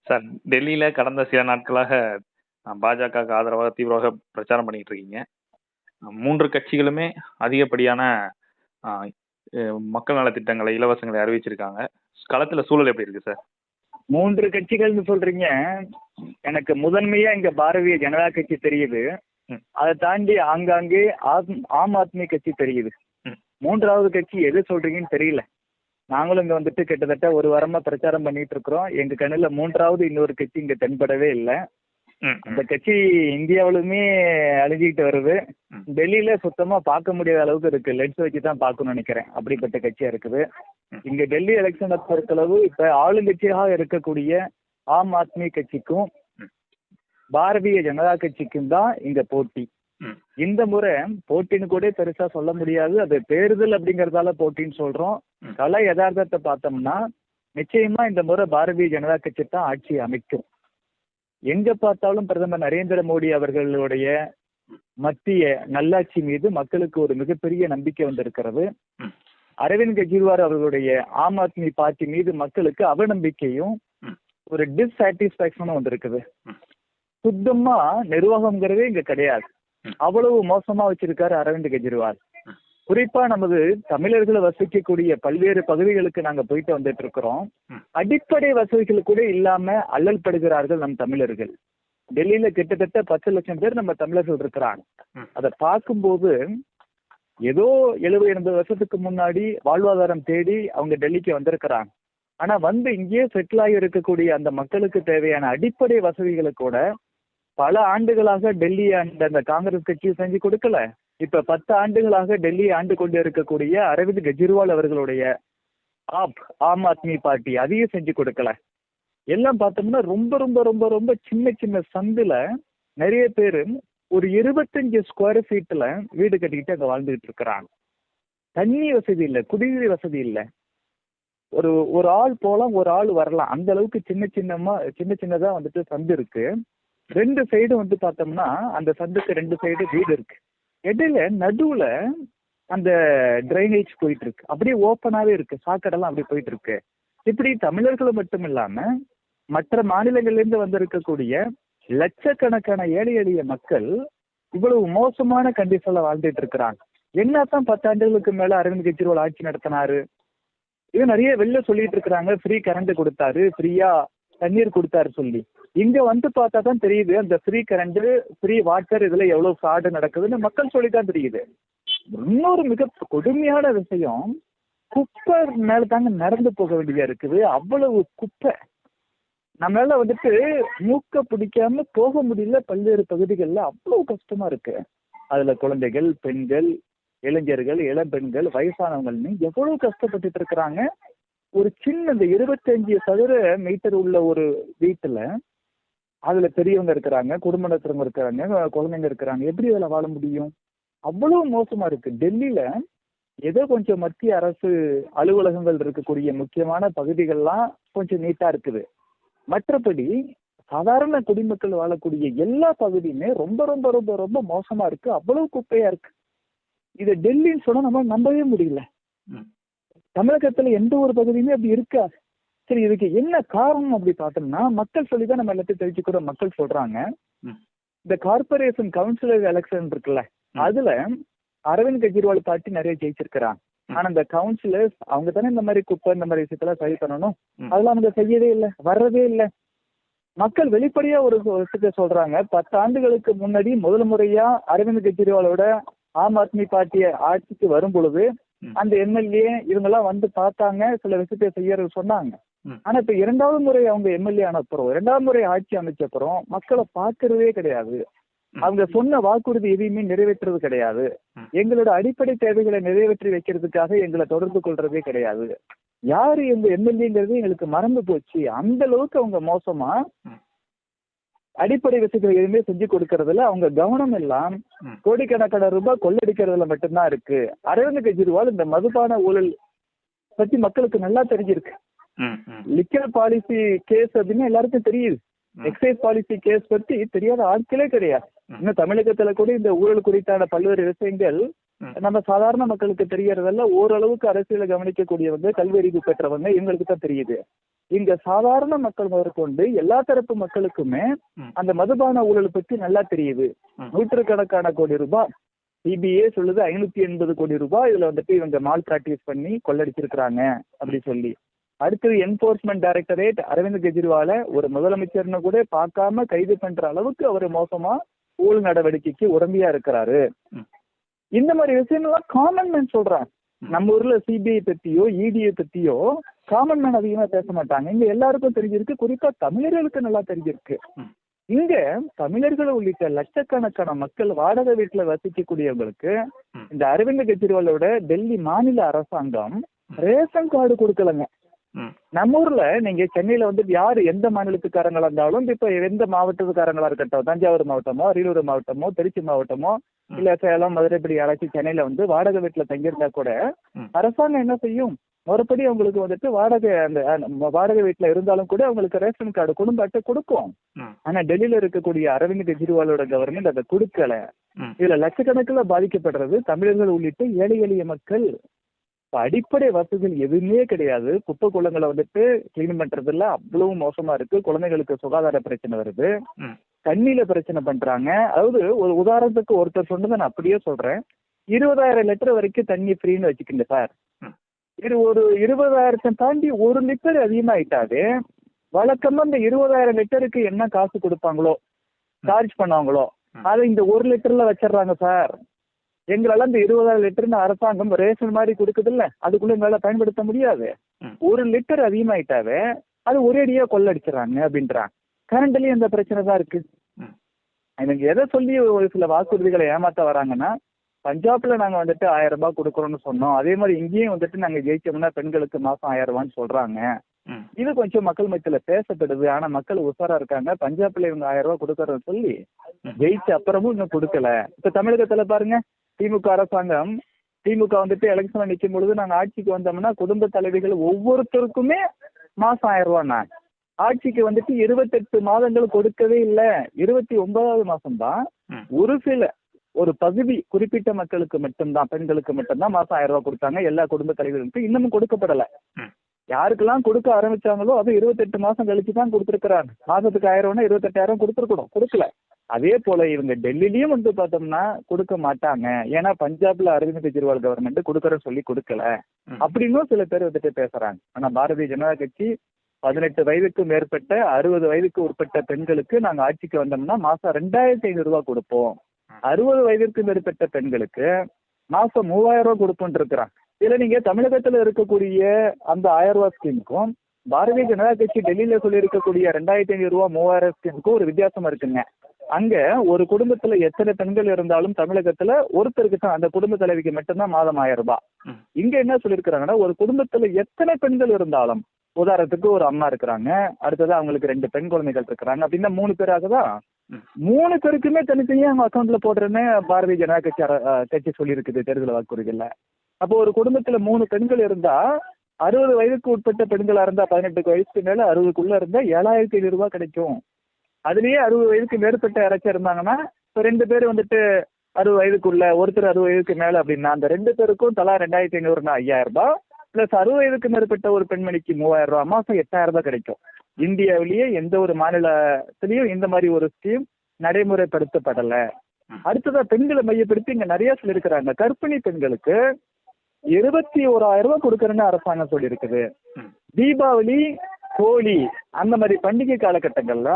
Sir, டெல்லியில கடந்த சில நாட்களாக பாஜகவுக்கு ஆதரவாக தீவிரமாக பிரச்சாரம் பண்ணிட்டு இருக்கீங்க. 3 கட்சிகளுமே அதிகப்படியான அ எ மக்கள் நலத்திட்டங்களை, இலவசங்களை அறிவிச்சிருக்காங்க. களத்துல சூழல் எப்படி இருக்கு சார்? 3 கட்சிகள்னு சொல்றீங்க. எனக்கு முதன்மையா இங்க பாரதிய ஜனதா கட்சி தெரியுது. ம். அதை தாண்டி ஆங்காங்கே ஆம் ஆத்மி கட்சி தெரியுது. ம். 3வது கட்சி எது சொல்றீங்கன்னு தெரியல. நாங்களும் இங்க வந்துட்டு கிட்டத்தட்ட ஒரு வாரமா பிரச்சாரம் பண்ணிட்டு இருக்கிறோம். எங்க கண்ணுல 3வது இன்னொரு கட்சி இங்க தென்படவே இல்லை. ம், அந்த ம், கட்சி இந்தியாவிலுமே அழிஞ்சிக்கிட்டு வருது. ம். டெல்லியில சுத்தமா பார்க்க முடியாத அளவுக்கு இருக்கு. லென்ஸ் வச்சு தான் பார்க்கணும்னு நினைக்கிறேன். அப்படிப்பட்ட கட்சியா இருக்குது. ம். இங்க டெல்லி எலெக்ஷனை பொறுத்தளவு இப்ப ஆளுங்கட்சியாக இருக்கக்கூடிய ஆம் ஆத்மி கட்சிக்கும் ம். பாரதிய ஜனதா கட்சிக்கும் தான் இங்க போட்டி. ம். இந்த முறை போட்டின்னு கூட பெருசா சொல்ல முடியாது. அது தேர்தல் அப்படிங்கறதால போட்டின்னு சொல்றோம். ம். கலை யதார்த்தத்தை பார்த்தோம்னா நிச்சயமா இந்த முறை பாரதிய ஜனதா கட்சி தான் ஆட்சி அமைக்கும். எங்க பார்த்தாலும் பிரதமர் நரேந்திர மோடி அவர்களுடைய மத்திய நல்லாட்சி மீது மக்களுக்கு ஒரு மிகப்பெரிய நம்பிக்கை வந்திருக்கிறது. ம். அரவிந்த் கெஜ்ரிவால் அவர்களுடைய ஆம் ஆத்மி பார்ட்டி மீது மக்களுக்கு அவநம்பிக்கையும் ம். ஒரு டிஸ்சாட்டிஸ்பாக்சனும் வந்திருக்குது. ம். சுத்தமா நிர்வாகம்ங்கிறதே இங்க கிடையாது. ம். அவ்வளவு மோசமா வச்சிருக்காரு அரவிந்த் கெஜ்ரிவால். ம். குறிப்பா நமது தமிழர்களை வசிக்கக்கூடிய பல்வேறு பகுதிகளுக்கு நாங்க போயிட்டு வந்துட்டு இருக்கிறோம். ம். அடிப்படை வசதிகள் கூட இல்லாம அல்லல் படுகிறார்கள் நம் தமிழர்கள். டெல்லியில கிட்டத்தட்ட 10 லட்சம் பேர் நம்ம தமிழர்கள் இருக்கிறாங்க. ம். அதை பார்க்கும்போது ஏதோ 70-80 வருஷத்துக்கு முன்னாடி வாழ்வாதாரம் தேடி அவங்க டெல்லிக்கு வந்திருக்கிறாங்க. ஆனா வந்து இங்கேயே செட்டில் ஆகி இருக்கக்கூடிய அந்த மக்களுக்கு தேவையான அடிப்படை வசதிகளை கூட பல ஆண்டுகளாக டெல்லி அந்த காங்கிரஸ் கட்சி செஞ்சு கொடுக்கல. இப்ப 10 ஆண்டுகளாக டெல்லி ஆண்டு கொண்டு இருக்கக்கூடிய அரவிந்த் கெஜ்ரிவால் அவர்களுடைய ஆம் ஆத்மி பார்ட்டி அதையும் செஞ்சு கொடுக்கல. எல்லாம் பார்த்தோம்னா ரொம்ப ரொம்ப ரொம்ப ரொம்ப சின்ன சின்ன சந்துல நிறைய பேரு ஒரு 25 ஸ்கொயர் ஃபீட்ல வீடு கட்டிக்கிட்டு அங்க வாழ்ந்துகிட்டு இருக்கிறாங்க. தண்ணி வசதி இல்லை, குடிநீர் வசதி இல்லை. ஒரு ஒரு ஆள் போலாம், ஒரு ஆள் வரலாம். அந்த அளவுக்கு சின்ன சின்னதா வந்துட்டு சந்து இருக்கு. 2 சைடும் வந்து பார்த்தோம்னா அந்த சந்துக்கு 2 சைடு வீடு இருக்கு. இடையில நடுவுல அந்த டிரைனேஜ் போயிட்டு இருக்கு. அப்படியே ஓப்பனாவே இருக்கு. சாக்கடெல்லாம் அப்படியே போயிட்டு இருக்கு. இப்படி தமிழர்கள் மட்டும் இல்லாம மற்ற மாநிலங்கள்ல இருந்து வந்திருக்கக்கூடிய லட்சக்கணக்கான ஏழை எளிய மக்கள் இவ்வளவு மோசமான கண்டிஷன்ல வாழ்ந்துட்டு இருக்கிறாங்க. என்னத்தான் 10 ஆண்டுகளுக்கு மேல அரவிந்த் கெஜ்ரிவால் ஆட்சி நடத்தினாரு? இது நிறைய வெளில சொல்லிட்டு இருக்கிறாங்க. ஃப்ரீ கரண்ட் கொடுத்தாரு, ஃப்ரீயா தண்ணீர் கொடுத்தாரு சொல்லி. இங்க வந்து பார்த்தா தான் தெரியுது அந்த ஃப்ரீ கரண்ட், ஃப்ரீ வாட்டர் இதுல எவ்வளவு ஃப்ராடு நடக்குதுன்னு மக்கள் சொல்லித்தான் தெரியுது. இன்னொரு மிக கொடுமையான விஷயம், குப்பை மேல தாங்க நடந்து போக வேண்டியதா இருக்குது. அவ்வளவு குப்பை. நம்மளால வந்துட்டு மூக்க பிடிக்காம போக முடியல. பல்வேறு பகுதிகளில் அவ்வளவு கஷ்டமா இருக்கு. அதுல குழந்தைகள், பெண்கள், இளைஞர்கள், இளம்பெண்கள், வயசானவங்கள்னு எவ்வளவு கஷ்டப்பட்டுட்டு இருக்கிறாங்க. ஒரு சின்ன இந்த 25 சதுர மீட்டர் உள்ள ஒரு வீட்டுல அதுல பெரியவங்க இருக்கிறாங்க, குடும்ப நடத்துறவங்க இருக்கிறாங்க, குழந்தைங்க இருக்கிறாங்க. எப்படி அதுல வாழ முடியும்? அவ்வளவு மோசமா இருக்கு. டெல்லியில ஏதோ கொஞ்சம் மத்திய அரசு அலுவலகங்கள் இருக்கக்கூடிய முக்கியமான பகுதிகள்லாம் கொஞ்சம் நீட்டா இருக்குது. மற்றபடி சாதாரண குடிமக்கள் வாழக்கூடிய எல்லா பகுதியுமே ரொம்ப ரொம்ப ரொம்ப ரொம்ப மோசமா இருக்கு. அவ்வளவு குப்பையா இருக்கு. இதை டெல்லின்னு சொன்னா நம்ம நம்பவே முடியல. ம். தமிழகத்துல எந்த ஒரு பகுதியுமே அப்படி இருக்காது. சரி, இதுக்கு என்ன காரணம் அப்படி பார்த்தோம்னா மக்கள் சொல்லிதான் நம்ம எல்லாத்தையும் தெரிஞ்சுக்கிறோம். மக்கள் சொல்றாங்க, ம். இந்த கார்பரேஷன் கவுன்சிலர் எலெக்ஷன் இருக்குல்ல, ம். அதுல அரவிந்த் கெஜ்ரிவால் பார்ட்டி நிறைய ஜெயிச்சிருக்கிறாங்க. ம். ஆனா இந்த கவுன்சிலர்ஸ் அவங்க தானே இந்த மாதிரி குப்பை இந்த மாதிரி விஷயத்தெல்லாம் சரி பண்ணணும். ம். அதெல்லாம் அவங்க செய்யவே இல்லை, வர்றதே இல்லை. மக்கள் வெளிப்படையா ஒரு விஷயத்த சொல்றாங்க. 10 ஆண்டுகளுக்கு முன்னாடி முதல் முறையா அரவிந்த் கெஜ்ரிவாலோட ஆம் ஆத்மி பார்ட்டிய ஆட்சிக்கு வரும் பொழுது ம். அந்த எம்எல்ஏ இவங்க எல்லாம் வந்து பார்த்தாங்க, சில விஷயத்தை செய்ய சொன்னாங்க. ம். ஆனா இப்ப 2வது முறை அவங்க எம்எல்ஏ ஆன அப்புறம், 2வது முறை ஆட்சி அமைச்ச அப்புறம் மக்களை பார்க்கறதே கிடையாது. ம். அவங்க சொன்ன வாக்குறுதி எதையுமே நிறைவேற்றுறது கிடையாது. ம். எங்களோட அடிப்படை தேவைகளை நிறைவேற்றி வைக்கிறதுக்காக எங்களை தொடர்பு கொள்றதே கிடையாது. யாரு எங்க எம்எல்ஏங்கிறது எங்களுக்கு மறந்து போச்சு. அந்த அளவுக்கு அவங்க மோசமா ம். அடிப்படை வசதிகள் எதுவுமே செஞ்சு கொடுக்கறதுல அவங்க கவனம் எல்லாம் ம். கோடிக்கணக்கான ரூபாய் கொள்ளடிக்கிறதுல மட்டும்தான் இருக்கு. அரவிந்த் கெஜ்ரிவால் இந்த மதுபான ஊழல் பத்தி மக்களுக்கு நல்லா தெரிஞ்சிருக்கு. ம். ம். லிக்கர் பாலிசி கேஸ் அப்படின்னு எல்லாருக்கும் தெரியுது. ம். எக்ஸைஸ் பாலிசி கேஸ் பத்தி தெரியாத ஆட்களே கிடையாது. ம். இன்னும் தமிழகத்துல கூட இந்த ஊழல் குறித்தான பல்வேறு விஷயங்கள் நம்ம சாதாரண மக்களுக்கு தெரியறதெல்லாம் ஓரளவுக்கு அரசியலை கவனிக்கக்கூடியவங்க, கல்வி அறிவு பெற்றவங்க, இவங்களுக்கு தான் தெரியுது. இங்க சாதாரண மக்கள் முதற்கொண்டு எல்லா தரப்பு மக்களுக்குமே அந்த மதுபான ஊழல் பத்தி நல்லா தெரியுது. நூற்றுக்கணக்கான கோடி ரூபாய் சிபிஐ சொல்லுது, 580 கோடி ரூபாய் இதுல வந்துட்டு இவங்க மால் பிராக்டிஸ் பண்ணி கொள்ளடிச்சிருக்கிறாங்க அப்படி சொல்லி. அடுத்தது என்போர்ஸ்மெண்ட் டைரக்டரேட் அரவிந்த் கெஜ்ரிவால ஒரு முதலமைச்சர்னு கூட பார்க்காம கைது பண்ற அளவுக்கு அவர் மோசமா ஊழல் நடவடிக்கைக்கு உடம்பியா இருக்கிறாரு. இந்த மாதிரி விஷயங்கள்லாம் காமன் மேன் சொல்றாங்க. நம்ம ஊர்ல சிபிஐ பத்தியோ இடிஐ பத்தியோ காமன் மேன் அதிகமா பேச மாட்டாங்க. இங்க எல்லாருக்கும் தெரிஞ்சிருக்கு, குறிப்பா தமிழர்களுக்கு நல்லா தெரிஞ்சிருக்கு. இங்க தமிழர்கள் உள்ளிட்ட லட்சக்கணக்கான மக்கள் வாடகை வீட்டுல வசிக்கக்கூடியவங்களுக்கு இந்த அரவிந்த் கெஜ்ரிவாலோட டெல்லி மாநில அரசாங்கம் ரேஷன் கார்டு கொடுக்கலங்க. நம்ம ஊர்ல நீங்க சென்னையில வந்து யாரு எந்த மாநிலத்துக்காரங்களா இருந்தாலும், இப்ப எந்த மாவட்டத்துக்காரங்களா இருக்கட்டும், தஞ்சாவூர் மாவட்டமோ, அரியலூர் மாவட்டமோ, திருச்சி மாவட்டமோ, இல்ல சேலம், மதுரை, இப்படி யாராச்சும் சென்னையில வந்து வாடகை வீட்டுல தங்கியிருந்தா கூட அரசாங்கம் என்ன செய்யும், மறுபடி அவங்களுக்கு வந்துட்டு வாடகை வீட்டுல இருந்தாலும் கூட அவங்களுக்கு ரேஷன் கார்டு, குடும்ப அட்டை கொடுக்கும். ஆனா டெல்லியில இருக்கக்கூடிய அரவிந்த் கெஜ்ரிவாலோட கவர்மெண்ட் அதை கொடுக்கல. இதுல லட்சக்கணக்கில் பாதிக்கப்படுறது தமிழர்கள் உள்ளிட்ட ஏழை எளிய மக்கள். அடிப்படை வசதிகள் எதுவுமே கிடையாது. குப்பை குளங்களை வந்துட்டு கிளீன் பண்றதுல அவ்வளவு மோசமா இருக்கு. குழந்தைகளுக்கு சுகாதார பிரச்சனை வருது, தண்ணியில பிரச்சனை பண்றாங்க. அதாவது ஒரு உதாரணத்துக்கு ஒருத்தர் சொன்னதை நான் அப்படியே சொல்றேன். 20,000 லிட்டர் வரைக்கும் தண்ணி ஃப்ரீன்னு வச்சுக்கோங்க சார். இது ஒரு 20,000 தாண்டி 1 லிட்டர் அதிகமாயிட்டாது வழக்கமா இந்த 20,000 லிட்டருக்கு என்ன காசு கொடுப்பாங்களோ, சார்ஜ் பண்ணுவாங்களோ, அதை இந்த 1 லிட்டர்ல வச்சிடறாங்க சார். எங்களால இந்த 20,000 லிட்டர்னு அரசாங்கம் ரேஷன் மாதிரி கொடுக்குது இல்ல, அதுக்குள்ள எங்களால பயன்படுத்த முடியாது. 1 லிட்டர் அதிகமாயிட்டாவே அது ஒரேடியா கொள்ளடிச்சிடறாங்க அப்படின்றாங்க. கரண்ட்லயும் இந்த பிரச்சனை தான் இருக்கு. எனக்கு எதை சொல்லி ஒரு சில வாக்குறுதிகளை ஏமாத்த வராங்கன்னா, பஞ்சாப்ல நாங்க வந்துட்டு 1000 ரூபாய் கொடுக்குறோம்னு சொன்னோம், அதே மாதிரி இங்கேயும் வந்துட்டு நாங்க ஜெயிச்சோம்னா பெண்களுக்கு மாசம் 1000 ரூபான்னு சொல்றாங்க. இது கொஞ்சம் மக்கள் மத்தியில பேசப்படுது. ஆனா மக்கள் உஷாரா இருக்காங்க. பஞ்சாப்ல இவங்க 1000 ரூபாய் கொடுக்கறன்னு சொல்லி ஜெயிச்ச அப்புறமும் இன்னும் கொடுக்கல. இப்ப தமிழகத்துல பாருங்க, திமுக அரசாங்கம், திமுக வந்துட்டு எலெக்ஷன்ல நிற்கும் பொழுது நாங்க ஆட்சிக்கு வந்தோம்னா குடும்ப தலைவிகள் ஒவ்வொருத்தருக்குமே மாசம் 1000 ரூபாய்னா, ஆட்சிக்கு வந்துட்டு 28 மாதங்கள் கொடுக்கவே இல்லை. 29வது மாசம் தான் ஒரு பகுதி குறிப்பிட்ட மக்களுக்கு மட்டும்தான், பெண்களுக்கு மட்டும்தான் மாசம் 1000 ரூபாய் கொடுத்தாங்க. எல்லா குடும்ப தலைவர்களுக்கும் இன்னமும் கொடுக்கப்படல. யாருக்கெல்லாம் கொடுக்க ஆரம்பிச்சாங்களோ அது 28 மாசம் கழிச்சு தான் கொடுத்துருக்காங்க. மாசத்துக்கு 1000 28,000 கொடுத்துருக்கணும், கொடுக்கல. அதே போல இவங்க டெல்லிலயும் வந்து பார்த்தோம்னா கொடுக்க மாட்டாங்க. ஏன்னா பஞ்சாப்ல அரவிந்த் கெஜ்ரிவால் கவர்மெண்ட் கொடுக்கறன்னு சொல்லி கொடுக்கல அப்படின்னும் சில பேர் வந்துட்டு பேசுறாங்க. ஆனா பாரதிய ஜனதா கட்சி 18 வயதுக்கு மேற்பட்ட 60 வயதுக்கு உட்பட்ட பெண்களுக்கு நாங்க ஆட்சிக்கு வந்தோம்னா மாசம் 2,500 ரூபாய் கொடுப்போம், 60 வயதிற்கு மேற்பட்ட பெண்களுக்கு மாசம் 3,000 ரூபாய் கொடுப்போம் இருக்கிறாங்க. இதுல நீங்க தமிழகத்துல இருக்கக்கூடிய அந்த 1000 ரூபாய் ஸ்கீமுக்கும் பாரதிய ஜனதா கட்சி டெல்லியில சொல்லி இருக்கக்கூடிய 2,500 ரூபாய் 3,000 ஸ்கீமுக்கும் ஒரு வித்தியாசம் இருக்குங்க. அங்க ஒரு குடும்பத்துல எத்தனை பெண்கள் இருந்தாலும் தமிழகத்துல ஒருத்தருக்கு தான், அந்த குடும்ப தலைவிக்கு மட்டும்தான் மாதம் 1000 ரூபாய். இங்க என்ன சொல்லியிருக்கிறாங்கன்னா, ஒரு குடும்பத்துல எத்தனை பெண்கள் இருந்தாலும், உதாரணத்துக்கு ஒரு அம்மா இருக்கிறாங்க, அடுத்தது அவங்களுக்கு 2 பெண் குழந்தைகள் இருக்கிறாங்க அப்படின்னா 3 பேராகதான், 3 பேருக்குமே தனித்தனியா அவங்க அக்கௌண்ட்ல போடுறேன்னு பாரதிய ஜனதா கட்சி சொல்லியிருக்குது தேர்தல் வாக்குறுதிகள்ல. அப்போ ஒரு குடும்பத்துல 3 பெண்கள் இருந்தா, 60 வயதுக்கு உட்பட்ட பெண்களா இருந்தா, 18 வயசுக்கு மேல 60க்குள்ள இருந்தா 7,500 ரூபாய் கிடைக்கும். அதுலயே 60 வயதுக்கு மேற்பட்ட யாராச்சும் இருந்தாங்கன்னா, இப்போ 2 பேர் வந்துட்டு 60 வயதுக்குள்ள, ஒருத்தர் 60 வயதுக்கு மேல அப்படின்னா அந்த 2 பேருக்கும் தலா 2,500னா 5,000 ரூபாய் பிளஸ் 60 வயதுக்கு மேற்பட்ட ஒரு பெண்மணிக்கு 3,000 ரூபாய், மாசம் 8,000 ரூபாய் கிடைக்கும். இந்தியாவிலேயே எந்த ஒரு மாநிலத்திலையும் இந்த மாதிரி ஒரு ஸ்கீம் நடைமுறைப்படுத்தப்படல. அடுத்ததா பெண்களை மையப்படுத்தி இங்க நிறைய சொல்லியிருக்கிறாங்க. கர்ப்பிணி பெண்களுக்கு 21,000 ரூபாய் கொடுக்கறன்னு அரசாங்கம் சொல்லியிருக்குது. தீபாவளி, ஹோலி அந்த மாதிரி பண்டிகை காலகட்டங்கள்ல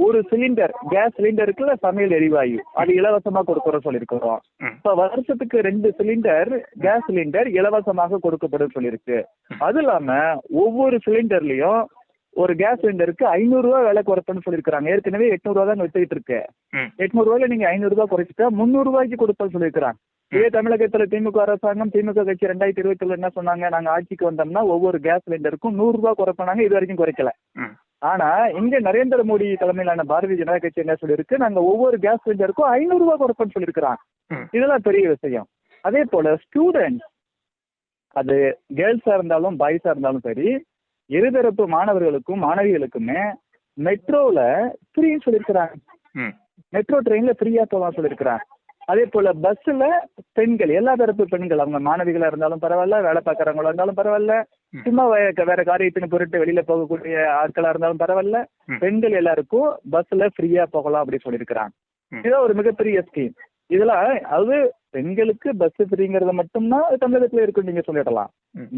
ஒரு சிலிண்டர், கேஸ் சிலிண்டருக்குள்ள சமையல் எரிவாயு அது இலவசமா கொடுக்கறோம் சொல்லியிருக்கிறோம். இப்ப வருஷத்துக்கு 2 சிலிண்டர் கேஸ் சிலிண்டர் இலவசமாக கொடுக்கப்படும் சொல்லியிருக்கு. அது இல்லாம ஒவ்வொரு சிலிண்டர்லயும் ஒரு கேஸ் சிலிண்டருக்கு 500 ரூபாய் விலை குறைப்புன்னு சொல்லியிருக்காங்க. ஏற்கனவே 800 ரூபாய் தான் வச்சுக்கிட்டு இருக்கு. 800 ரூபாயில நீங்க 500 ரூபாய் குறைச்சிட்டா 300 ரூபாய்க்கு கொடுப்பேன்னு சொல்லியிருக்கிறாங்க. இதே தமிழகத்துல திமுக அரசாங்கம், திமுக கட்சி 2020 என்ன சொன்னாங்க, நாங்க ஆட்சிக்கு வந்தோம்னா ஒவ்வொரு கேஸ் சிலிண்டருக்கும் 100 ரூபாய் குறைப்பாங்க, இது வரைக்கும் குறைக்கல. ஆனா இங்க நரேந்திர மோடி தலைமையிலான பாரதிய ஜனதா கட்சி என்ன சொல்லியிருக்கு, நாங்க ஒவ்வொரு கேஸ் சிலிண்டருக்கும் 500 ரூபாய் குறைப்பேன்னு சொல்லியிருக்கிறாங்க. இதெல்லாம் பெரிய விஷயம். அதே போல ஸ்டூடெண்ட்ஸ், அது கேர்ள்ஸா இருந்தாலும் பாய்ஸா இருந்தாலும் சரி, இருதரப்பு மாணவர்களுக்கும் மாணவிகளுக்குமே மெட்ரோல ஃப்ரீன்னு சொல்லியிருக்கிறாங்க. மெட்ரோ ட்ரெயின்ல ஃப்ரீயா போகலாம் சொல்லியிருக்கிறாங்க. அதே போல பஸ்ல பெண்கள், எல்லா தரப்பு பெண்கள், அவங்க மாணவிகளா இருந்தாலும் பரவாயில்ல, வேலை பார்க்கறவங்களா இருந்தாலும் பரவாயில்ல, சும்மா வேற காரியத்தின் பொருட்டு வெளியில போகக்கூடிய ஆட்களா இருந்தாலும் பரவாயில்ல, பெண்கள் எல்லாருக்கும் பஸ்ல ஃப்ரீயா போகலாம் அப்படின்னு சொல்லியிருக்கிறாங்க. இதுதான் ஒரு மிகப்பெரிய ஸ்கீம். இதுல அது பெண்களுக்கு பஸ் ஃப்ரீங்கிறத மட்டும்தான் தமிழகத்துல இருக்குன்னு நீங்க சொல்லிடலாம்.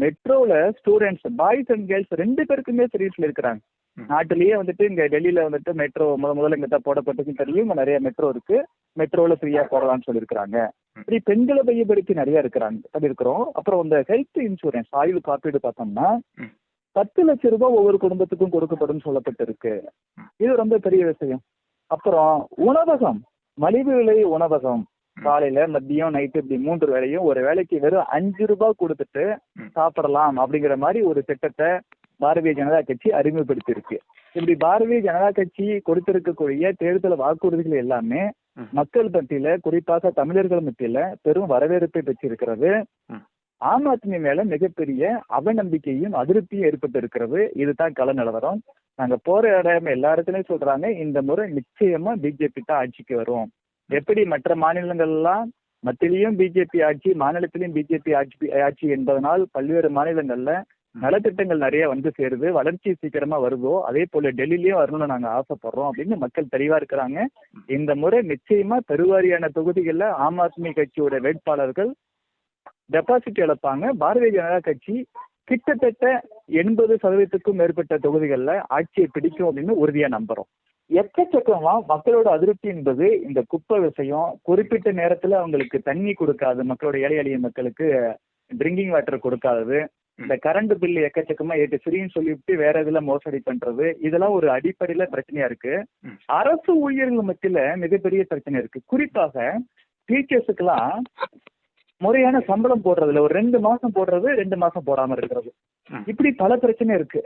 மெட்ரோல ஸ்டூடெண்ட்ஸ் பாய்ஸ் அண்ட் கேர்ள்ஸ் 2 பேருக்குமே ஃப்ரீ சொல்லியிருக்கிறாங்க. நாட்டிலேயே வந்துட்டு இங்க டெல்லியில வந்துட்டு மெட்ரோ முதல்ல இங்க தான் போடப்பட்டதுன்னு தெரியும். இங்க நிறைய மெட்ரோ இருக்கு. மெட்ரோல ஃப்ரீயா போடலாம்னு சொல்லியிருக்கிறாங்க. இப்படி பெண்களை மையப்படுத்தி நிறைய இருக்கிறோம். அப்புறம் இந்த ஹெல்த் இன்சூரன்ஸ் ஆயுள் காப்பீடு பார்த்தோம்னா 10 லட்சம் ரூபாய் ஒவ்வொரு குடும்பத்துக்கும் கொடுக்கப்படும் சொல்லப்பட்டு இருக்கு. இது ரொம்ப பெரிய விஷயம். அப்புறம் உணவகம், மலிவு விலை உணவகம், காலையில மதியம் நைட்டு இப்படி 3 வேளையும் ஒரு வேளைக்கு வெறும் 5 ரூபாய் கொடுத்துட்டு சாப்பிடலாம் அப்படிங்கிற மாதிரி ஒரு திட்டத்தை பாரதிய ஜனதா கட்சி அறிமுகப்படுத்தி இருக்கு. இப்படி பாரதிய ஜனதா கட்சி கொடுத்திருக்கக்கூடிய தேர்தல் வாக்குறுதிகள் எல்லாமே மக்கள் மத்தியில, குறிப்பாக தமிழர்கள் மத்தியில பெரும் வரவேற்பை பெற்றிருக்கிறது. ஆம் ஆத்மி மேல மிகப்பெரிய அவநம்பிக்கையும் அதிருப்தியும் ஏற்பட்டு இருக்கிறது. இதுதான் கள நிலவரம். நாங்க போற இடம் எல்லா இடத்துலயும் சொல்றாங்க, இந்த முறை நிச்சயமா பிஜேபி தான் ஆட்சிக்கு வரும். எப்படி மற்ற மாநிலங்கள்லாம் மத்தியிலையும் பிஜேபி ஆட்சி, மாநிலத்திலையும் பிஜேபி ஆட்சி என்பதனால் பல்வேறு மாநிலங்கள்ல நலத்திட்டங்கள் நிறைய வந்து சேருது, வளர்ச்சி சீக்கிரமா வருதோ, அதே போல டெல்லியிலயும் வரணும்னு நாங்க ஆசைப்படுறோம் அப்படின்னு மக்கள் தெளிவா இருக்கிறாங்க. இந்த முறை நிச்சயமா பெருவாரியான தொகுதிகள்ல ஆம் ஆத்மி கட்சியோட வேட்பாளர்கள் டெபாசிட் இழப்பாங்க. பாரதிய ஜனதா கட்சி கிட்டத்தட்ட 80% மேற்பட்ட தொகுதிகள்ல ஆட்சியை பிடிக்கும் அப்படின்னு உறுதியா நம்புறோம். எக்கச்சக்கமா மக்களோட அதிருப்தி என்பது இந்த குப்பை விஷயம், குறிப்பிட்ட நேரத்துல அவங்களுக்கு தண்ணி கொடுக்காது, மக்களோட ஏழை எளிய மக்களுக்கு ட்ரிங்கிங் வாட்டர் கொடுக்காதது, இந்த கரண்ட் பில் எக்கச்சக்கமா ஏற்று ஃப்ரீன்னு சொல்லிவிட்டு வேற இதுல மோசடி பண்றது, இதெல்லாம் ஒரு அடிப்படையில பிரச்சனையா இருக்கு. அரசு ஊழியர்கள் மத்தியில மிகப்பெரிய பிரச்சனை இருக்கு. குறிப்பாக டீச்சர்ஸுக்கெல்லாம் முறையான சம்பளம் போடுறதுல ஒரு 2 மாசம் போடுறது, 2 மாசம் போடாம இருக்கிறது, இப்படி பல பிரச்சனை இருக்கு.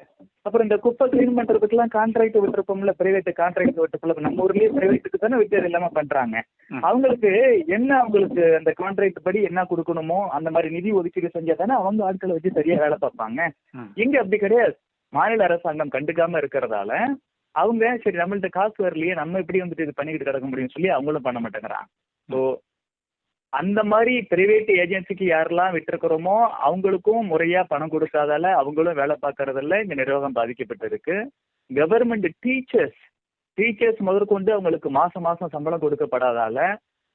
அப்புறம் இந்த குப்பை கிளீன் பண்றதுக்கெல்லாம் கான்ட்ராக்ட் விட்டுருப்போம்ல, பிரைவேட் கான்ட்ராக்ட் விட்டுருப்போம், நம்ம ஊர்லயே பிரைவேட்டுக்கு தானே விட்டு இல்லாம பண்றாங்க. அவங்களுக்கு என்ன, அவங்களுக்கு அந்த கான்ட்ராக்ட் படி என்ன கொடுக்கணுமோ அந்த மாதிரி நிதி ஒதுக்கீடு செஞ்சா தானே அவங்க ஆட்களை வச்சு சரியா வேலை பார்ப்பாங்க. இங்க அப்படி கிடையாது. மாநில அரசாங்கம் கண்டுக்காம இருக்கிறதால அவங்க சரி நம்மள்ட்ட காசு வரலையே, நம்ம எப்படி வந்துட்டு இது பண்ணிக்கிட்டு கிடக்க முடியும்னு சொல்லி அவங்களும் பண்ண மாட்டேங்கிறாங்க. ஸோ அந்த மாதிரி பிரைவேட் ஏஜென்சிக்கு யாரெல்லாம் விட்டுருக்கிறோமோ அவங்களுக்கும் முறையா பணம் கொடுக்காதால அவங்களும் வேலை பார்க்கறதில்ல. இந்த நிர்வாகம் பாதிக்கப்பட்டிருக்கு. கவர்மெண்ட் டீச்சர்ஸ் முதற்கொண்டு அவங்களுக்கு மாசம் சம்பளம் கொடுக்கப்படாதால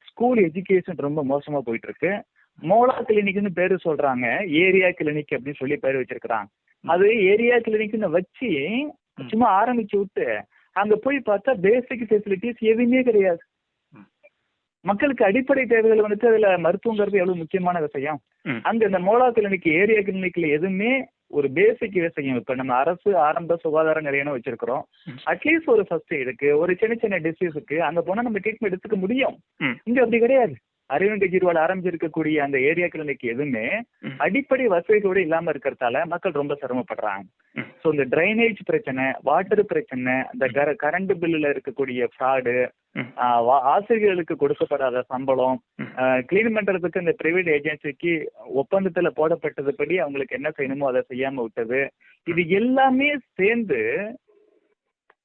ஸ்கூல் எஜுகேஷன் ரொம்ப மோசமா போயிட்டு இருக்கு. மோலா கிளினிக்னு பேரு சொல்றாங்க, ஏரியா கிளினிக் அப்படின்னு சொல்லி பேர் வச்சிருக்கிறாங்க. அது ஏரியா கிளினிக்னு வச்சு சும்மா ஆரம்பிச்சு விட்டு அங்க போய் பார்த்தா பேசிக் ஃபெசிலிட்டிஸ் எதுவுமே கிடையாது. மக்களுக்கு அடிப்படை தேவைகள் வந்துட்டு அதுல மருத்துவங்கிறது எவ்வளவு முக்கியமான விஷயம். அங்க இந்த மோலா கிளினிக், ஏரியா கிளினிக்ல எதுவுமே ஒரு பேசிக் விஷயம். இப்ப நம்ம அரசு ஆரம்ப சுகாதார நிலையம் வச்சிருக்கிறோம். அட்லீஸ்ட் ஒரு ஃபர்ஸ்ட் எய்டுக்கு, ஒரு சின்ன டிசீஸுக்கு அங்க போனா நம்ம ட்ரீட்மெண்ட் எடுத்துக்க முடியும். இங்க அப்படி கிடையாது. அரவிந்த் கெஜ்ரிவால் ஆரம்பிச்சிருக்கக்கூடிய அந்த ஏரியா கிளினிக் எதுவுமே அடிப்படை வசதிகளோட இல்லாம இருக்கிறதால மக்கள் ரொம்ப சிரமப்படுறாங்க. ஸோ இந்த டிரைனேஜ் பிரச்சனை, வாட்டர் பிரச்சனை, இந்த கரண்ட் பில்லுல இருக்கக்கூடிய ஃப்ராடு, ஆசிரியர்களுக்கு கொடுக்கப்படாத சம்பளம், கிளீன் பண்றதுக்கு இந்த பிரைவேட் ஏஜென்சிக்கு ஒப்பந்தத்துல போடப்பட்டதுபடி அவங்களுக்கு என்ன செய்யணுமோ அதை செய்யாம விட்டது, இது எல்லாமே சேர்ந்து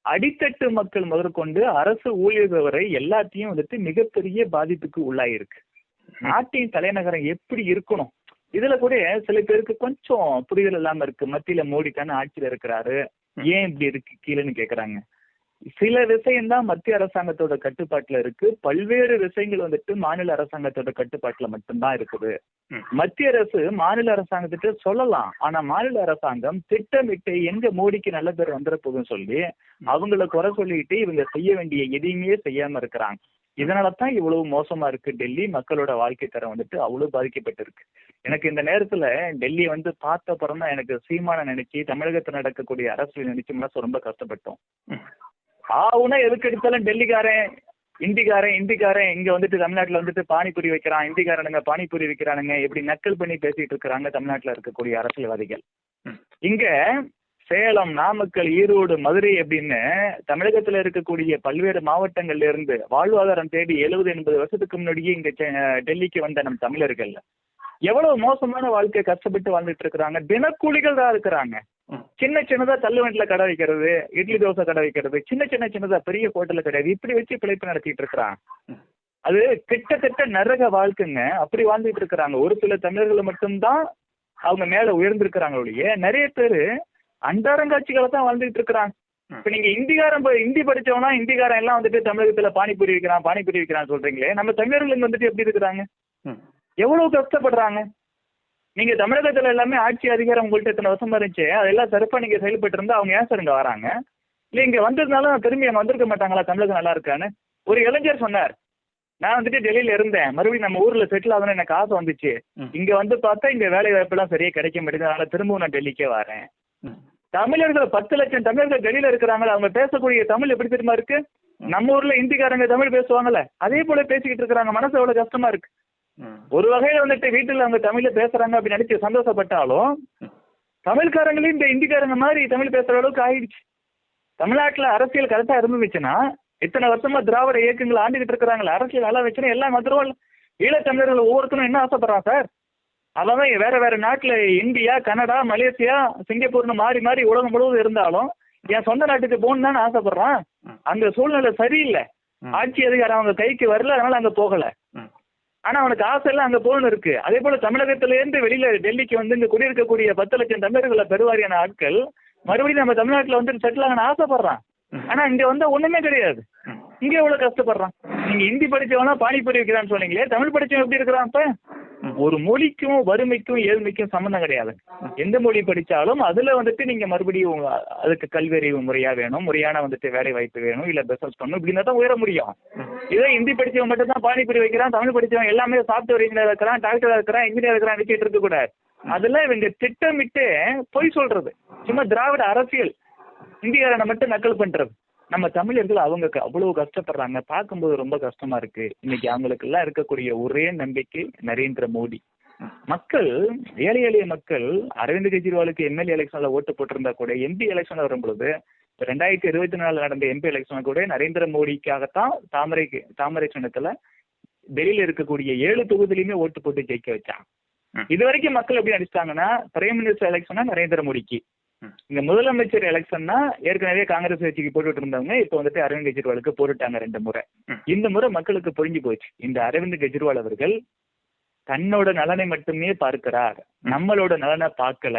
அடித்தட்டு மக்கள் முதற்கொண்டு அரசு ஊழியர்கள் வரை எல்லாத்தையும் வந்துட்டு மிகப்பெரிய பாதிப்புக்கு உள்ளாயிருக்கு. நாட்டின் தலைநகரம் எப்படி இருக்கணும், இதுல கூட சில பேருக்கு கொஞ்சம் புரிதல் இல்லாம இருக்கு. மத்தியில மோடி தானே ஆட்சியில இருக்கிறாரு, ஏன் இப்படி இருக்கு கீழேன்னு கேக்குறாங்க. சில விஷயம்தான் மத்திய அரசாங்கத்தோட கட்டுப்பாட்டுல இருக்கு, பல்வேறு விஷயங்கள் வந்துட்டு மாநில அரசாங்கத்தோட கட்டுப்பாட்டுல மட்டும்தான் இருக்குது. மத்திய அரசு மாநில அரசாங்கத்திட்ட சொல்லலாம், ஆனா மாநில அரசாங்கம் திட்டமிட்டு எங்க மோடிக்கு நல்ல பேர் வந்துட போகுதுன்னு சொல்லி அவங்கள குறை சொல்லிட்டு இவங்க செய்ய வேண்டிய எதையுமே செய்யாம இருக்கிறாங்க. இதனாலதான் இவ்வளவு மோசமா இருக்கு டெல்லி. மக்களோட வாழ்க்கை தரம் வந்துட்டு அவ்வளவு பாதிக்கப்பட்டிருக்கு. எனக்கு இந்த நேரத்துல டெல்லி வந்து பார்த்த அப்புறம் தான் எனக்கு சீமான நினைச்சு தமிழகத்தில் நடக்கக்கூடிய அரசியல் நினைச்சோம்னா ரொம்ப கஷ்டப்பட்டோம். ஆவுனா எதுக்கு எடுத்தாலும் டெல்லிக்காரன் இந்திக்காரன் இங்க வந்துட்டு தமிழ்நாட்டுல வந்துட்டு பானிபூரி வைக்கிறான், இந்திக்காரனுங்க பானிபூரி வைக்கிறானுங்க, இப்படி நக்கல் பண்ணி பேசிட்டு இருக்கிறாங்க தமிழ்நாட்டுல இருக்கக்கூடிய அரசியல்வாதிகள். இங்க சேலம், நாமக்கல், ஈரோடு, மதுரை அப்படின்னு தமிழகத்துல இருக்கக்கூடிய பல்வேறு மாவட்டங்கள்ல இருந்து வாழ்வாதாரம் தேடி 70-80 வருஷத்துக்கு முன்னாடியே இங்க டெல்லிக்கு வந்த நம் தமிழர்கள் எவ்வளவு மோசமான வாழ்க்கை கஷ்டப்பட்டு வாழ்ந்துட்டு இருக்கிறாங்க. தினக்கூலிகள் தான் இருக்கிறாங்க. சின்னதா தள்ளுவண்டில கடை வைக்கிறது, இட்லி தோசை கடை வைக்கிறது, சின்னதா பெரிய ஹோட்டல்ல கிடையாது, இப்படி வச்சு பிழைப்பு நடத்திட்டு இருக்கிறான். அது கிட்டத்தட்ட நரக வாழ்க்கைங்க. அப்படி வாழ்ந்துட்டு இருக்கிறாங்க. ஒரு சில தமிழர்கள் மட்டும்தான் அவங்க மேல உயர்ந்திருக்கிறாங்க ஒழிய நிறைய பேரு அண்டாரங்காட்சிகளை தான் வாழ்ந்துட்டு இருக்கிறாங்க. இப்ப நீங்க ஹிந்தி படிச்சவனா ஹிந்திக்காரன் எல்லாம் வந்துட்டு தமிழகத்துல பானிபூரி விற்கிறான்னு சொல்றீங்களே, நம்ம தமிழர்கள் வந்துட்டு எப்படி இருக்கிறாங்க, எவ்வளவு கஷ்டப்படுறாங்க. நீங்க தமிழகத்துல எல்லாமே ஆட்சி அதிகாரம் உங்கள்ட்ட இத்தனை வருஷம் இருந்துச்சு, அதெல்லாம் சிறப்பா நீங்க செயல்பட்டு இருந்தா அவங்க ஏன் சார் இங்க வராங்க? இல்ல இங்க வந்ததுனாலும் திரும்பி அங்க வந்திருக்க மாட்டாங்களா தமிழகம் நல்லா இருக்கான்னு? ஒரு இளைஞர் சொன்னார், நான் வந்துட்டு டெல்லியில இருந்தேன், மறுபடியும் நம்ம ஊர்ல செட்டில் ஆகணும்னு எனக்கு ஆசை வந்துச்சு, இங்க வந்து பார்த்தா இங்க வேலை வாய்ப்பு எல்லாம் சரியா கிடைக்க மாட்டேங்குது, அதனால திரும்பவும் நான் டெல்லிக்கே வரேன். தமிழர்கள் 10 லட்சம் தமிழர்கள் டெல்லியில இருக்கிறாங்களா, அவங்க பேசக்கூடிய தமிழ் எப்படி தெரியுமா இருக்கு? நம்ம ஊர்ல இந்திக்காரங்க தமிழ் பேசுவாங்கல்ல அதே போல பேசிக்கிட்டு இருக்கிறாங்க. மனசு எவ்வளவு கஷ்டமா இருக்கு. ஒரு வகையில வந்துட்டு வீட்டுல அவங்க தமிழ்ல பேசுறாங்க அப்படின்னு நினைச்சு சந்தோஷப்பட்டாலும் தமிழ்காரங்களையும் இந்த இந்திக்காரங்க மாதிரி தமிழ் பேசுற அளவுக்கு ஆயிடுச்சு. தமிழ்நாட்டுல அரசியல் கரெக்டா இருந்துச்சுன்னா இத்தனை வருஷமா திராவிட இயக்கங்கள் ஆண்டுகிட்டு இருக்கிறாங்களா, அரசியல் நல்லா வச்சுன்னா எல்லாம் வந்துருவோம். ஈழத்தமிழர்கள் ஒவ்வொருத்தரும் என்ன ஆசைப்படுறான் சார்? அதான் வேற வேற நாட்டுல இந்தியா, கனடா, மலேசியா, சிங்கப்பூர்னு மாறி மாறி உலகம் முழுவதும் இருந்தாலும் என் சொந்த நாட்டுக்கு போகணும்னு தானே ஆசைப்படுறான். அங்க சூழ்நிலை சரியில்லை, ஆட்சி அதிகாரம் அவங்க கைக்கு வரல, அதனால அங்க போகல. ஆனா அவனுக்கு ஆசை எல்லாம் அங்க போகணும் இருக்கு. அதே போல தமிழகத்தில இருந்து வெளியில டெல்லிக்கு வந்து இங்க குடியிருக்கக்கூடிய 10 லட்சம் தமிழர்களை பெருவாரியான ஆட்கள் மறுபடியும் நம்ம தமிழ்நாட்டுல வந்து செட்டில் ஆகணும்னு ஆசைப்படுறான். ஆனா இங்க வந்தா ஒண்ணுமே கிடையாது. இங்க எவ்வளவு கஷ்டப்படுறான். நீங்க ஹிந்தி படிச்சவனா பானிபூரி வைக்கிறான்னு சொன்னீங்களே, தமிழ் படிச்சவன் எப்படி இருக்கிறான்? இப்ப ஒரு மொழிக்கும் வறுமைக்கும் ஏழ்மைக்கும் சம்மந்தம் கிடையாது. எந்த மொழி படிச்சாலும் அதுல வந்துட்டு நீங்க மறுபடியும் அதுக்கு கல்வி அறிவு முறையா வேணும், முறையான வந்துட்டு வேலை வாய்ப்பு வேணும், இல்ல பிசினஸ் பண்ணணும், இப்படின்னா தான் உயர முடியும். இதே ஹிந்தி படிச்சவன் மட்டும் தான் பானிபூரி வைக்கிறான், தமிழ் படிச்சவன் எல்லாமே சாஃப்ட்வேர் இன்ஜினியர் இருக்கிறான், டாக்டர் இருக்கிறான், இன்ஜினியர் இருக்கிறான் வச்சுட்டு இருக்க கூடாது. அதெல்லாம் இவங்க திட்டமிட்டு பொய் சொல்றது, சும்மா திராவிட அரசியல் இந்தியாவை மட்டும் நக்கல் பண்றது. நம்ம தமிழர்கள் அவங்க அவ்வளவு கஷ்டப்படுறாங்க, பார்க்கும்போது ரொம்ப கஷ்டமா இருக்கு. இன்னைக்கு அவங்களுக்கு எல்லாம் இருக்கக்கூடிய ஒரே நம்பிக்கை நரேந்திர மோடி. மக்கள், ஏழை எளிய மக்கள் அரவிந்த் கெஜ்ரிவாலுக்கு எம்எல்ஏ எலெக்ஷன்ல ஓட்டு போட்டிருந்தா கூட எம்பி எலெக்ஷன்ல வரும்பொழுது 2024 நடந்த எம்பி எலெக்ஷன் கூட நரேந்திர மோடிக்காகத்தான் தாமரை சின்னத்துல டெல்லியில இருக்கக்கூடிய 7 தொகுதியிலுமே ஓட்டு போட்டு ஜெயிக்க வச்சாங்க. இது வரைக்கும் மக்கள் எப்படி நடிச்சிட்டாங்கன்னா, பிரைம் மினிஸ்டர் எலெக்ஷனா நரேந்திர மோடிக்கு, இந்த முதலமைச்சர் எலெக்ஷன்னா ஏற்கனவே காங்கிரஸ் கட்சிக்கு போட்டுட்டு இருந்தவங்க இப்ப வந்துட்டு அரவிந்த் கெஜ்ரிவாலுக்கு போட்டுட்டாங்க 2 முறை. இந்த முறை மக்களுக்கு புரிஞ்சு போச்சு, இந்த அரவிந்த் கெஜ்ரிவால் அவர்கள் தன்னோட நலனை மட்டுமே பார்க்கிறார், நம்மளோட நலனை பார்க்கல.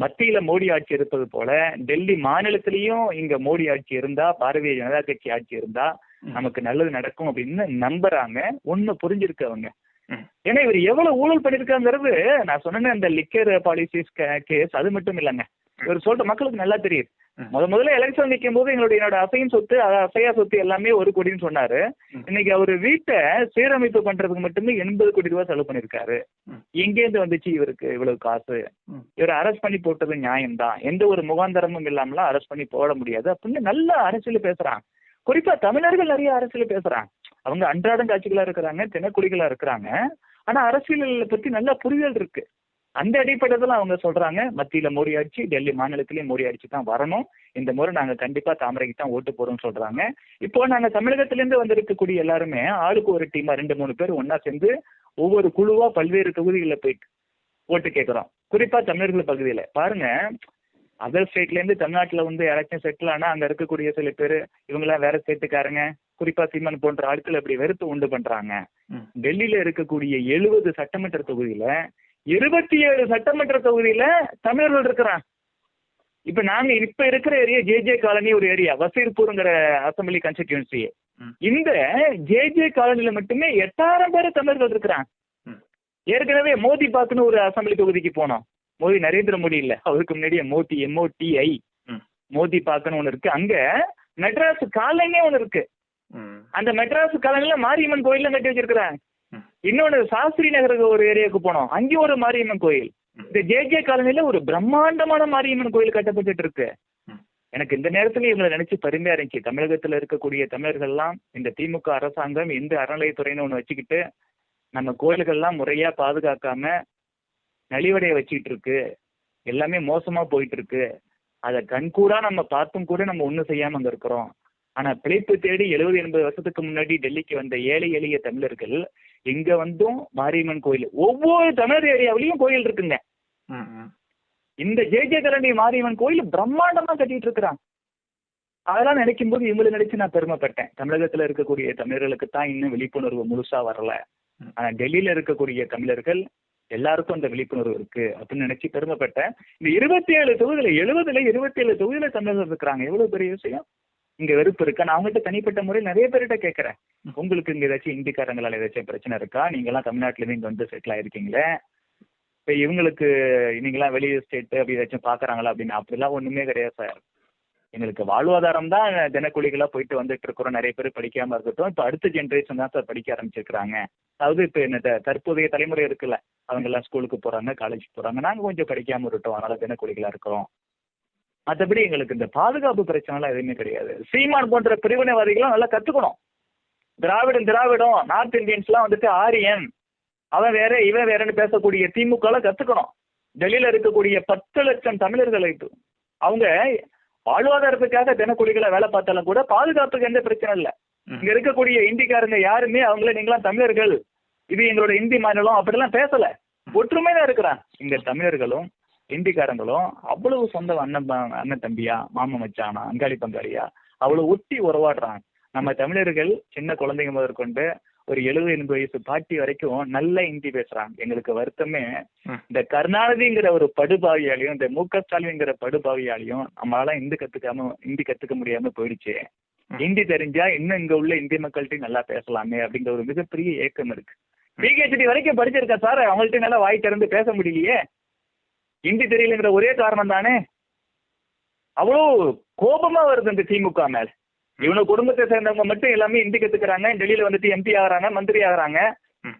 மத்தியில மோடி ஆட்சி இருப்பது போல டெல்லி மாநிலத்திலயும் இங்க மோடி ஆட்சி இருந்தா, பாரதிய ஜனதா கட்சி ஆட்சி இருந்தா நமக்கு நல்லது நடக்கும் அப்படின்னு நம்புறாங்க. ஒண்ணு புரிஞ்சிருக்கு அவங்க. ஏன்னா இவர் எவ்வளவு ஊழல் பண்ணிருக்காங்கிறது நான் சொன்னேன், அந்த லிக்கர் பாலிசிஸ் கேஸ் அது மட்டும் இல்லைங்க, இவர் சொல்ற மக்களுக்கு நல்லா தெரியுது. முதல்ல எலெக்ஷன் நிற்கும் போது என்னோட அசையும் சொத்து அசையா சொத்து எல்லாமே 1 கோடின்னு சொன்னாரு. இன்னைக்கு அவரு வீட்டை சீரமைப்பு பண்றதுக்கு மட்டுமே 80 கோடி ரூபாய் செலவு பண்ணிருக்காரு. எங்கேருந்து வந்துச்சு இவருக்கு இவ்வளவு காசு? இவர் அரெஸ்ட் பண்ணி போட்டது நியாயம்தான், எந்த ஒரு முகாந்தரமும் இல்லாமலாம் அரெஸ்ட் பண்ணி போட முடியாது அப்படின்னு நல்ல அரசியல் பேசுறாங்க. குறிப்பா தமிழர்கள் நிறைய அரசியல் பேசுறாங்க. அவங்க அன்றாடம் காட்சிகளா இருக்கிறாங்க, தினக்குடிகளா இருக்கிறாங்க. ஆனா அரசியல் பத்தி நல்ல புரிதல் இருக்கு. அந்த அடிப்படையில் அவங்க சொல்றாங்க, மத்தியில மோடி ஆட்சி, டெல்லி மாநிலத்திலேயே மோடி ஆட்சி தான் வரணும், இந்த முறை நாங்க கண்டிப்பா தாமரைக்கு தான் ஓட்டு போறோம்னு சொல்றாங்க. இப்போ நாங்க தமிழகத்திலிருந்து வந்திருக்கக்கூடிய எல்லாருமே ஆளுக்கு ஒரு டீமா 2-3 பேர் ஒன்னா சேர்ந்து ஒவ்வொரு குழுவா பல்வேறு தொகுதிகளில் போயிட்டு ஓட்டு கேட்கிறோம். குறிப்பா தமிழர்கள் பகுதியில பாருங்க, அதர் ஸ்டேட்ல இருந்து தமிழ்நாட்டுல வந்து யாராச்சும் செட்டில் ஆனா அங்க இருக்கக்கூடிய சில பேர் இவங்கெல்லாம் வேற ஸ்டேட்டுக்காரங்க, குறிப்பா சீமான் போன்ற ஆட்கள் அப்படி வெறுத்து உண்டு பண்றாங்க. டெல்லியில இருக்கக்கூடிய 70 சட்டமன்ற தொகுதியில 27 சட்டமன்ற தொகுதியில தமிழர்கள் இருக்கிறாங்க. இப்ப நாங்க இப்ப இருக்கிற ஏரியா ஜே காலனி ஒரு ஏரியா, வசீர்பூர்ங்கிற அசம்பிளி கான்ஸ்டிடியூன்சி. இந்த ஜே காலனில மட்டுமே 8000 பேர் தமிழர்கள் இருக்கிறாங்க. ஏற்கனவே மோதி பாக்குன்னு ஒரு அசம்பிளி தொகுதிக்கு போனோம். மோடி, நரேந்திர மோடி இல்ல, அவருக்கு முன்னாடியே மோடி, MOTI, மோதி பாக்குன்னு ஒண்ணு இருக்கு. அங்க மெட்ராஸ் காலனே ஒண்ணு இருக்கு. அந்த மெட்ராஸ் காலனில மாரியம்மன் கோயில்ல கட்டி வச்சிருக்கிறாங்க. இன்னொன்னு சாஸ்திரி நகர் ஒரு ஏரியாவுக்கு போனோம், அங்கேயும் ஒரு மாரியம்மன் கோயில். இந்த ஜே காலனில ஒரு பிரம்மாண்டமான மாரியம்மன் கோயில் கட்டப்பட்டு இருக்கு. எனக்கு இந்த நேரத்துல இவங்களை நினைச்சு பெருமையா இருந்துச்சு. தமிழகத்துல இருக்கக்கூடிய தமிழர்கள் எல்லாம் இந்த திமுக அரசாங்கம் இந்த அறநிலையத்துறைன்னு ஒண்ணு வச்சுக்கிட்டு நம்ம கோயில்கள்லாம் முறையா பாதுகாக்காம நலிவடைய வச்சுக்கிட்டு இருக்கு, எல்லாமே மோசமா போயிட்டு இருக்கு. அதை கண்கூடா நம்ம பார்த்தும் கூட நம்ம ஒண்ணும் செய்யாம அங்க இருக்கிறோம். ஆனா பிழைப்பு தேடி 70-80 வருஷத்துக்கு முன்னாடி டெல்லிக்கு வந்த ஏழை எளிய தமிழர்கள் இங்க வந்தும் மாரியம்மன் கோயில், ஒவ்வொரு தமிழர் ஏரியாவிலையும் கோயில் இருக்குங்க. இந்த ஜே காலனி மாரியம்மன் கோயில் பிரம்மாண்டமா கட்டிட்டு இருக்கிறான். அதெல்லாம் நினைக்கும் போது இவங்களை நினைச்சு நான் பெருமைப்பட்டேன். தமிழகத்துல இருக்கக்கூடிய தமிழர்களுக்கு தான் இன்னும் விழிப்புணர்வு முழுசா வரல. ஆனா டெல்லியில இருக்கக்கூடிய தமிழர்கள் எல்லாருக்கும் அந்த விழிப்புணர்வு இருக்கு அப்படின்னு நினைச்சு பெருமைப்பட்டேன். இந்த 27 தொகுதியில 27 தொகுதியில தமிழர்கள் இருக்கிறாங்க. எவ்வளவு பெரிய விஷயம். இங்க வெறுப்பு இருக்கா? நான் அவங்ககிட்ட தனிப்பட்ட முறையில் நிறைய பேர்கிட்ட கேட்கறேன், உங்களுக்கு இங்க ஏதாச்சும் இந்திக்காரங்களால ஏதாச்சும் பிரச்சனை இருக்கா? நீங்க எல்லாம் தமிழ்நாட்டுல இருந்து இங்க வந்து செட்டில் ஆயிருக்கீங்களே, இப்ப இவங்களுக்கு நீங்களாம் வெளியே ஸ்டேட் அப்படி ஏதாச்சும் பாக்குறாங்களா அப்படின்னு. அப்படிலாம் ஒண்ணுமே கிடையாது சார். எங்களுக்கு வாழ்வாதாரம் தான் தினக்கூலிகளா போயிட்டு வந்துட்டு இருக்கிறோம். நிறைய பேர் படிக்காம இருக்கட்டும், இப்ப அடுத்த ஜென்ரேஷன் தான் சார் படிக்க ஆரம்பிச்சிருக்கிறாங்க. அதாவது இப்ப என்ன தற்போதைய தலைமுறை இருக்குல்ல, அவங்க எல்லாம் ஸ்கூலுக்கு போறாங்க, காலேஜுக்கு போறாங்க. நாங்க கொஞ்சம் படிக்காம இருக்கட்டும், அதனால தினக்கூலிகளா இருக்கிறோம். மற்றபடி எங்களுக்கு இந்த பாதுகாப்பு பிரச்சனை எல்லாம் எதுவுமே கிடையாது. சீமான் போன்ற பிரிவினைவாதிகளும் நல்லா கத்துக்கணும். திராவிடம் நார்த் இந்தியன்ஸ் எல்லாம் வந்துட்டு ஆரியன், அவன் வேற இவன் வேறன்னு பேசக்கூடிய திமுக கத்துக்கணும். டெல்லியில இருக்கக்கூடிய 10 லட்சம் தமிழர்களை அவங்க வாழ்வாதாரத்துக்காக தினக்கூலிகளை வேலை பார்த்தாலும் கூட பாதுகாப்புக்கு எந்த பிரச்சனை இல்லை. இங்க இருக்கக்கூடிய இந்திக்காரங்க யாருமே அவங்கள நீங்களாம் தமிழர்கள், இது எங்களோட இந்தி மாநிலம் அப்படிலாம் பேசல. ஒற்றுமைதான் இருக்கிறான். இங்க தமிழர்களும் இந்திக்காரங்களும் அவ்வளவு சொந்த அண்ணன் தம்பியா, மாமன் மச்சானா, அங்காளி பங்காளியா அவ்வளவு ஒட்டி உறவாடுறாங்க. நம்ம தமிழர்கள் சின்ன குழந்தைங்க முதற்கொண்டு ஒரு 70-80 வயசு பாட்டி வரைக்கும் நல்ல இந்தி பேசுறாங்க. எங்களுக்கு வருத்தமே இந்த கருணாநிதிங்கிற ஒரு படுபாவியாலையும் இந்த மு க ஸ்டாலின்ங்கிற படுபாவியாலையும் நம்மளால இந்தி கத்துக்க முடியாம போயிடுச்சு. ஹிந்தி தெரிஞ்சா இன்னும் இங்க உள்ள இந்திய மக்கள்கிட்ட நல்லா பேசலாமே அப்படிங்கிற ஒரு மிகப்பெரிய ஏக்கம் இருக்கு. பிஹெச்டி வரைக்கும் படிச்சிருக்கா சார், அவங்கள்ட்ட நல்லா வாய் திறந்து பேச முடியலையே. ஹிந்தி தெரியலங்கிற ஒரே காரணம் தானே. அவ்வளோ கோபமா வருது இந்த திமுக மேல. இவனோட குடும்பத்தை சேர்ந்தவங்க மட்டும் எல்லாமே ஹிந்தி கத்துக்கிறாங்க, டெல்லியில வந்துட்டு எம்பி ஆகுறாங்க, மந்திரி ஆகுறாங்க.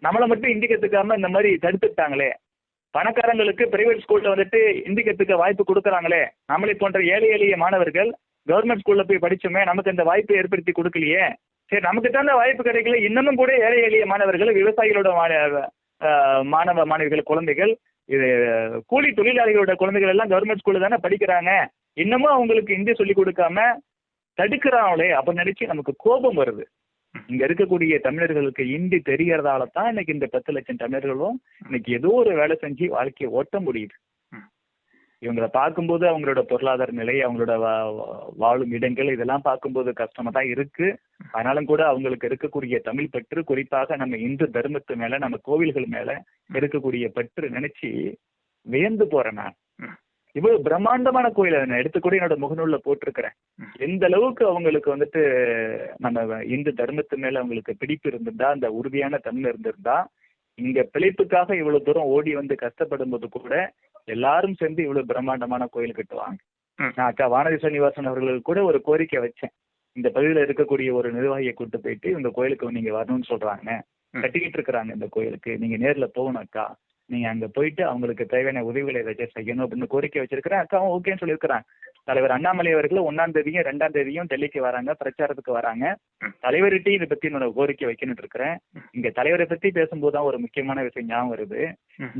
நம்மளை மட்டும் ஹிந்தி கத்துக்காம இந்த மாதிரி தடுத்துட்டாங்களே. பணக்காரங்களுக்கு பிரைவேட் ஸ்கூல்ல வந்துட்டு ஹிந்தி கத்துக்க வாய்ப்பு கொடுக்குறாங்களே. நம்மளை போன்ற ஏழை எளிய மாணவர்கள் கவர்மெண்ட் ஸ்கூல்ல போய் படிச்சோமே, நமக்கு இந்த வாய்ப்பை ஏற்படுத்தி கொடுக்கலையே. சரி, நமக்கு தான் அந்த வாய்ப்பு கிடைக்கல. இன்னமும் கூட ஏழை எளிய மாணவர்கள், விவசாயிகளோட மாணவ மாணவிகள் குழந்தைகள், இது கூலி தொழிலாளிகளோட குழந்தைகள் எல்லாம் கவர்மெண்ட் ஸ்கூல்ல தானே படிக்கிறாங்க. இன்னமும் அவங்களுக்கு ஹிந்தி சொல்லி கொடுக்காம தடுக்கிறாங்களே அப்ப நினைச்சு நமக்கு கோபம் வருது. இங்க இருக்கக்கூடிய தமிழர்களுக்கு ஹிந்தி தெரியறதால தான் இன்னைக்கு இந்த 10 லட்சம் தமிழர்களும் இன்னைக்கு ஏதோ ஒரு வேலை செஞ்சு வாழ்க்கையை ஓட்ட முடியுது. இவங்களை பார்க்கும்போது அவங்களோட பொருளாதார நிலை, அவங்களோட வாழும் இடங்கள் இதெல்லாம் பார்க்கும்போது கஷ்டமா தான் இருக்கு. ஆனாலும் கூட அவங்களுக்கு இருக்கக்கூடிய தமிழ் பற்று, குறிப்பாக நம்ம இந்து தர்மத்து மேல, நம்ம கோவில்கள் மேல இருக்கக்கூடிய பற்று நினைச்சு வியந்து போறேன் நான். இவ்வளவு பிரம்மாண்டமான கோயில் நான் எடுத்துக்கூட என்னோட முகநூல்ல போட்டிருக்கிறேன். எந்த அளவுக்கு அவங்களுக்கு வந்துட்டு நம்ம இந்து தர்மத்து மேல அவங்களுக்கு பிடிப்பு இருந்திருந்தா, அந்த உறுதியான தன்மை இருந்திருந்தா, இங்க பிழைப்புக்காக இவ்வளவு தூரம் ஓடி வந்து கஷ்டப்படும் போது கூட எல்லாரும் சேர்ந்து இவ்வளவு பிரம்மாண்டமான கோயில் கட்டுவாங்க. நான் அக்கா வானதி சீனிவாசன் அவர்களுக்கு கூட ஒரு கோரிக்கை வச்சேன். இந்த பகுதியில இருக்கக்கூடிய ஒரு நிர்வாகியை கூட்டு போயிட்டு இந்த கோயிலுக்கு நீங்க வரணும்னு சொல்றாங்க, கட்டிக்கிட்டு இருக்கிறாங்க இந்த கோயிலுக்கு, நீங்க நேர்ல போகணும் அக்கா, நீங்க அங்க போயிட்டு அவங்களுக்கு தேவையான உதவிகளை ஏதாச்சும் செய்யணும் அப்படின்னு கோரிக்கை வச்சிருக்கிறேன். அக்காவும் ஓகேன்னு சொல்லியிருக்கிறாங்க. தலைவர் அண்ணாமலை அவர்கள் 1ஆம் தேதியும் 2ஆம் தேதியும் டெல்லிக்கு வராங்க, பிரச்சாரத்துக்கு வராங்க. தலைவர்கிட்டையும் இதை பத்தி என்னோட கோரிக்கை வைக்கணும்னு இருக்கிறேன். இங்க தலைவரை பத்தி பேசும்போதுதான் ஒரு முக்கியமான விஷயம் ஞாபகம் வருது.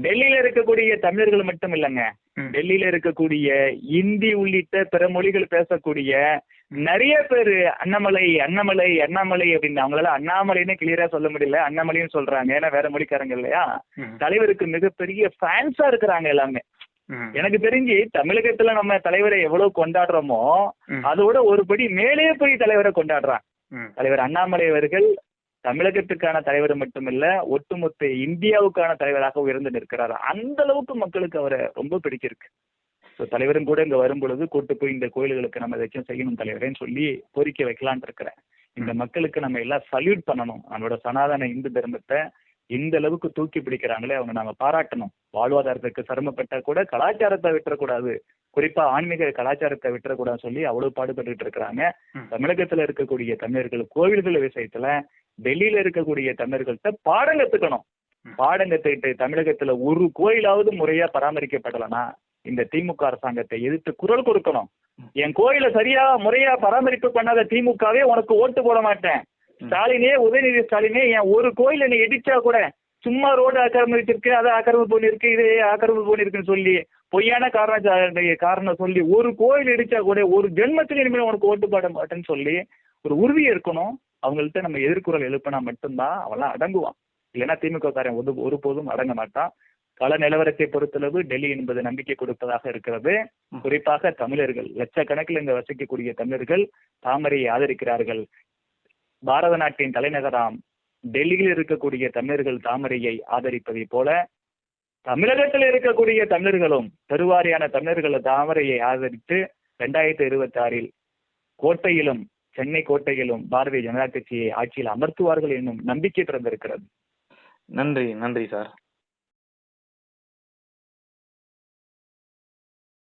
டெல்லியில இருக்கக்கூடிய தமிழர்கள் மட்டும் இல்லைங்க, டெல்லியில இருக்கக்கூடிய இந்தி உள்ளிட்ட பிற மொழிகள் பேசக்கூடிய நிறைய பேரு அண்ணாமலை அண்ணாமலை அண்ணாமலை அப்படின்னு, அவங்களால அண்ணாமலைன்னு கிளியரா சொல்ல முடியல, அண்ணாமலைன்னு சொல்றாங்க. ஏன்னா வேற மொழிக்காரங்க இல்லையா. தலைவருக்கு மிகப்பெரிய ஃபேன்ஸா இருக்கிறாங்க எல்லாமே. எனக்கு தெரிஞ்சு தமிழகத்துல நம்ம தலைவரை எவ்வளவு கொண்டாடுறோமோ அதோட ஒரு படி மேலே போய் தலைவரை கொண்டாடுறான். தலைவர் அண்ணாமலை அவர்கள் தமிழகத்துக்கான தலைவர் மட்டுமில்ல, ஒட்டுமொத்த இந்தியாவுக்கான தலைவராக உயர்ந்து நிற்கிறார். அந்த அளவுக்கு மக்களுக்கு அவரை ரொம்ப பிடிச்சிருக்கு. தலைவரும் கூட இங்க வரும் பொழுது கூட்டு போய் இந்த கோயில்களுக்கு நம்ம ஏதாச்சும் செய்யணும் தலைவரேன்னு சொல்லி கோரிக்கை வைக்கலான் இருக்கிறேன். இந்த மக்களுக்கு நம்ம எல்லாம் சல்யூட் பண்ணணும். நம்மளோட சனாதன இந்து தர்மத்தை இந்த அளவுக்கு தூக்கி பிடிக்கிறாங்களே, அவங்க நாம பாராட்டணும். வாழ்வாதாரத்துக்கு சிரமப்பட்ட கூட கலாச்சாரத்தை விட்டுறக்கூடாது, குறிப்பா ஆன்மீக கலாச்சாரத்தை விட்டுறக்கூடாதுன்னு சொல்லி அவ்வளவு பாடுபட்டு இருக்கிறாங்க. தமிழகத்துல இருக்கக்கூடிய தமிழர்கள் கோவில்கள் விஷயத்துல டெல்லியில இருக்கக்கூடிய தமிழர்கள்ட்ட பாடம் கத்துக்கணும். பாடம் கத்துக்கிட்டு தமிழகத்துல ஒரு கோயிலாவது முறையா பராமரிக்கப்படலனா இந்த திமுக அரசாங்கத்தை எதிர்த்து குரல் கொடுக்கணும். என் கோயில சரியா முறையா பராமரிப்பு பண்ணாத திமுகவே உனக்கு ஓட்டு போட மாட்டேன். ஸ்டாலினே, உதயநிதி ஸ்டாலினே, என் ஒரு கோயில நீ இடிச்சா கூட சும்மா ரோடு ஆக்கிரமிச்சிருக்கு, அதை ஆக்கிரமிப்பு பண்ணிருக்கு, இது ஆக்கிரமிப்பு பண்ணிருக்குன்னு சொல்லி பொய்யான காரணம் சொல்லி ஒரு கோயில் இடிச்சா கூட ஒரு ஜென்மத்தில் இனிமேல் உனக்கு ஓட்டு போட மாட்டேன்னு சொல்லி ஒரு உறுதி இருக்கணும். அவங்கள்ட்ட நம்ம எதிர்குறல் எழுப்பினா மட்டும்தான் அவெல்லாம் அடங்குவான். இல்லைன்னா திமுக காரன் ஒருபோதும் அடங்க மாட்டான். கள நிலவரத்தை பொறுத்தளவு டெல்லி என்பது நம்பிக்கை கொடுப்பதாக இருக்கிறது. குறிப்பாக தமிழர்கள், லட்சக்கணக்கில் இங்கு வசிக்கக்கூடிய தமிழர்கள் தாமரையை ஆதரிக்கிறார்கள். பாரத நாட்டின் தலைநகராம் டெல்லியில் இருக்கக்கூடிய தமிழர்கள் தாமரையை ஆதரிப்பதை போல தமிழகத்தில் இருக்கக்கூடிய தமிழர்களும் பெருவாரியான தமிழர்கள் தாமரையை ஆதரித்து 2026 கோட்டையிலும் சென்னை கோட்டையிலும் பாரதிய ஜனதா கட்சியை ஆட்சியில் அமர்த்துவார்கள் என்னும் நம்பிக்கை பிறந்திருக்கிறது. நன்றி சார்.